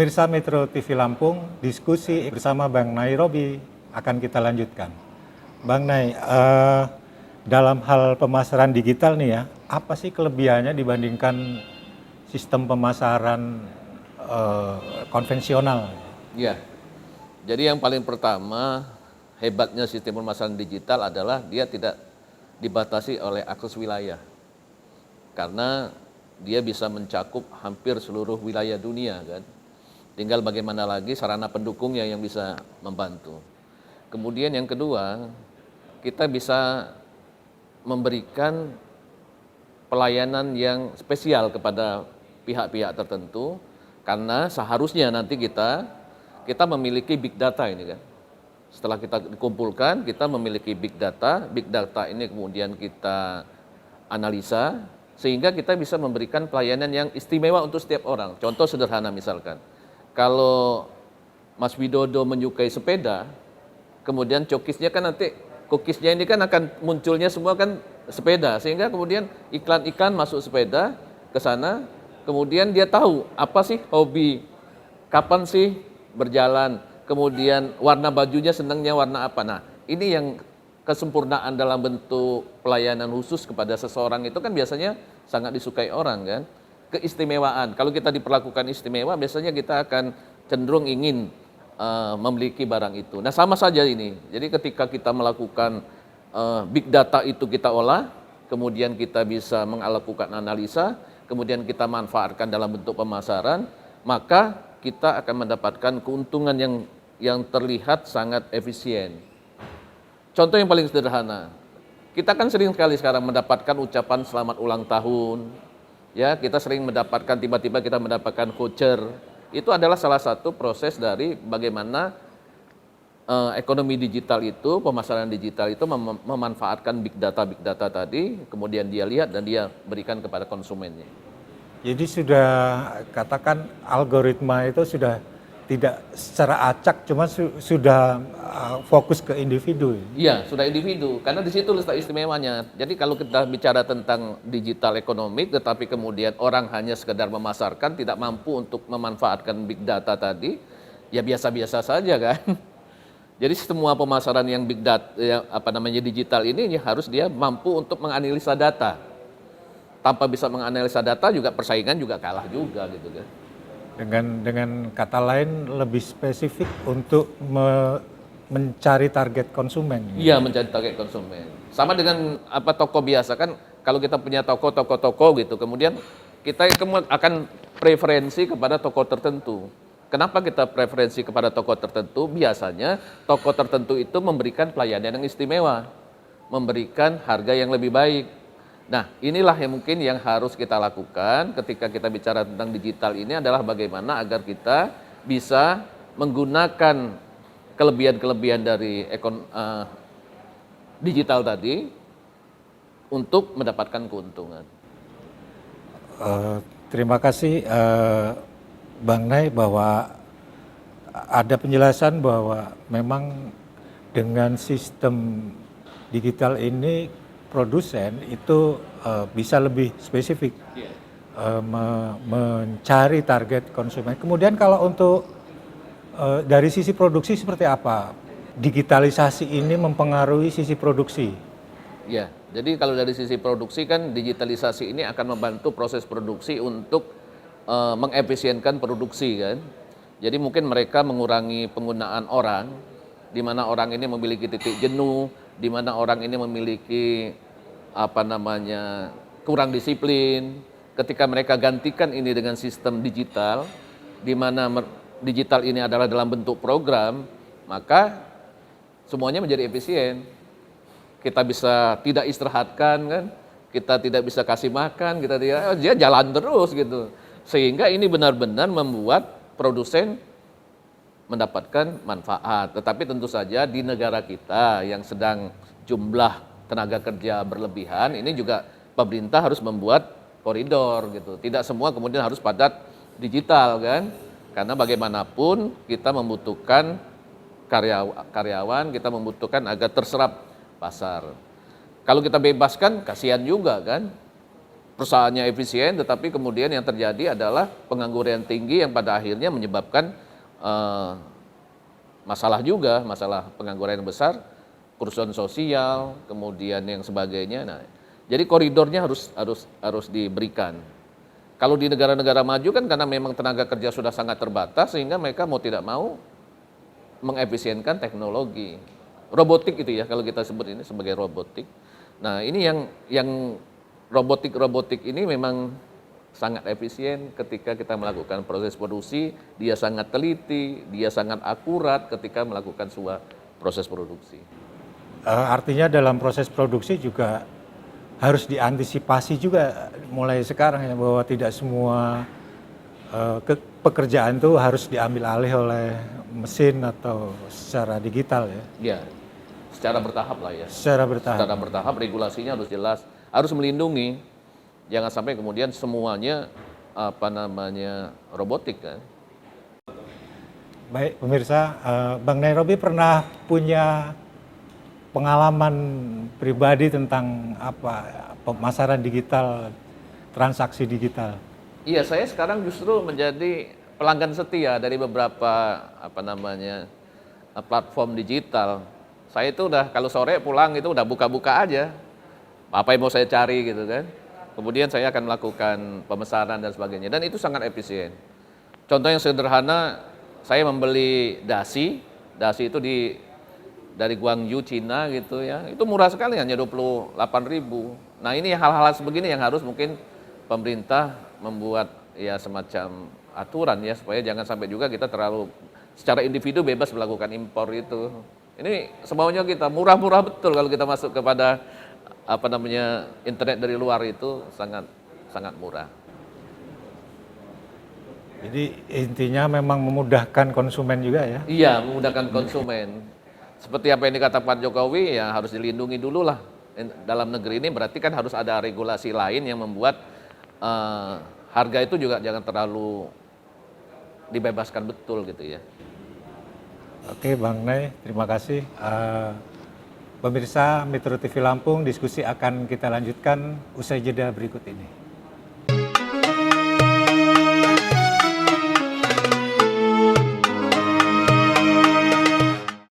Pemirsa Metro TV Lampung, diskusi bersama Bang Nairobi akan kita lanjutkan. Bang Nay, dalam hal pemasaran digital nih ya, apa sih kelebihannya dibandingkan sistem pemasaran konvensional? Ya, jadi yang paling pertama hebatnya sistem pemasaran digital adalah dia tidak dibatasi oleh akses wilayah. Karena dia bisa mencakup hampir seluruh wilayah dunia kan. Tinggal bagaimana lagi sarana pendukungnya yang bisa membantu. Kemudian yang kedua, kita bisa memberikan pelayanan yang spesial kepada pihak-pihak tertentu karena seharusnya nanti kita memiliki big data ini kan. Setelah kita dikumpulkan, kita memiliki big data ini kemudian kita analisa sehingga kita bisa memberikan pelayanan yang istimewa untuk setiap orang. Contoh sederhana misalkan, kalau Mas Widodo menyukai sepeda, kemudian cookiesnya kan nanti cookiesnya ini kan akan munculnya semua kan sepeda, sehingga kemudian iklan-iklan masuk sepeda ke sana, kemudian dia tahu apa sih hobi, kapan sih berjalan, kemudian warna bajunya senangnya warna apa. Nah, ini yang kesempurnaan dalam bentuk pelayanan khusus kepada seseorang itu kan biasanya sangat disukai orang kan. Keistimewaan, kalau kita diperlakukan istimewa biasanya kita akan cenderung ingin memiliki barang itu. Nah sama saja ini, jadi ketika kita melakukan big data itu kita olah, kemudian kita bisa melakukan analisa, kemudian kita manfaatkan dalam bentuk pemasaran, maka kita akan mendapatkan keuntungan yang terlihat sangat efisien. Contoh yang paling sederhana, kita kan sering sekali sekarang mendapatkan ucapan selamat ulang tahun, ya kita sering mendapatkan tiba-tiba kita mendapatkan voucher. Itu adalah salah satu proses dari bagaimana ekonomi digital itu, pemasaran digital itu memanfaatkan big data tadi, kemudian dia lihat dan dia berikan kepada konsumennya. Jadi sudah katakan algoritma itu sudah tidak secara acak, cuma sudah fokus ke individu. Iya, sudah individu, karena di situ letak istimewanya. Jadi kalau kita bicara tentang digital economic, tetapi kemudian orang hanya sekedar memasarkan, tidak mampu untuk memanfaatkan big data tadi, ya biasa-biasa saja kan. Jadi semua pemasaran yang big data, digital ini harus dia mampu untuk menganalisa data. Tanpa bisa menganalisa data juga persaingan juga kalah juga gitu kan. Dengan kata lain lebih spesifik untuk mencari target konsumen. Iya, mencari target konsumen. Sama dengan toko biasa kan, kalau kita punya toko gitu, kemudian kita akan preferensi kepada toko tertentu. Kenapa kita preferensi kepada toko tertentu? Biasanya toko tertentu itu memberikan pelayanan yang istimewa, memberikan harga yang lebih baik. Nah, inilah yang mungkin yang harus kita lakukan ketika kita bicara tentang digital ini adalah bagaimana agar kita bisa menggunakan kelebihan-kelebihan dari digital tadi untuk mendapatkan keuntungan. Terima kasih Bang Nay bahwa ada penjelasan bahwa memang dengan sistem digital ini produsen itu bisa lebih spesifik mencari target konsumen. Kemudian kalau untuk dari sisi produksi seperti apa? Digitalisasi ini mempengaruhi sisi produksi? Ya, jadi kalau dari sisi produksi kan digitalisasi ini akan membantu proses produksi untuk mengefisienkan produksi kan. Jadi mungkin mereka mengurangi penggunaan orang, di mana orang ini memiliki titik jenuh, di mana orang ini memiliki kurang disiplin. Ketika mereka gantikan ini dengan sistem digital, di mana digital ini adalah dalam bentuk program, maka semuanya menjadi efisien. Kita bisa tidak istirahatkan kan, kita tidak bisa kasih makan, dia jalan terus gitu. Sehingga ini benar-benar membuat produsen mendapatkan manfaat. Tetapi tentu saja di negara kita yang sedang jumlah tenaga kerja berlebihan, ini juga pemerintah harus membuat koridor gitu. Tidak semua kemudian harus padat digital kan. Karena bagaimanapun kita membutuhkan karyawan, kita membutuhkan agar terserap pasar. Kalau kita bebaskan kasihan juga kan. perusahaannya efisien, tetapi kemudian yang terjadi adalah pengangguran tinggi yang pada akhirnya menyebabkan masalah juga, masalah pengangguran yang besar, kerusuhan sosial, kemudian yang sebagainya. Nah, jadi koridornya harus diberikan. Kalau di negara-negara maju kan karena memang tenaga kerja sudah sangat terbatas sehingga mereka mau tidak mau mengefisienkan teknologi. Robotik itu ya, kalau kita sebut ini sebagai robotik. Nah, ini yang robotik ini memang sangat efisien ketika kita melakukan proses produksi, dia sangat teliti, dia sangat akurat ketika melakukan sebuah proses produksi. Artinya dalam proses produksi juga harus diantisipasi juga mulai sekarang ya, bahwa tidak semua pekerjaan itu harus diambil alih oleh mesin atau secara digital ya. Ya, secara bertahap lah ya. Secara bertahap. Secara bertahap regulasinya harus jelas, harus melindungi. Jangan sampai kemudian semuanya robotik kan. Baik pemirsa, Bang Nairobi pernah punya pengalaman pribadi tentang pemasaran digital, transaksi digital? Iya, saya sekarang justru menjadi pelanggan setia dari beberapa platform digital. Saya itu udah kalau sore pulang itu udah buka-buka aja. Apa yang mau saya cari gitu kan. Kemudian saya akan melakukan pemesanan dan sebagainya dan itu sangat efisien. Contoh yang sederhana, saya membeli dasi itu dari Guangzhou Cina gitu ya. Itu murah sekali hanya 28.000. Nah, ini hal-hal sebegini yang harus mungkin pemerintah membuat ya semacam aturan ya supaya jangan sampai juga kita terlalu secara individu bebas melakukan impor itu. Ini semaunya kita murah-murah betul kalau kita masuk kepada internet dari luar itu sangat murah. Jadi intinya memang memudahkan konsumen juga ya? Iya, memudahkan konsumen. Seperti apa yang dikatakan Pak Jokowi ya harus dilindungi dulu lah. Dalam negeri ini berarti kan harus ada regulasi lain yang membuat harga itu juga jangan terlalu dibebaskan betul gitu ya. Oke Bang Nay, terima kasih. Pemirsa Metro TV Lampung, diskusi akan kita lanjutkan usai jeda berikut ini.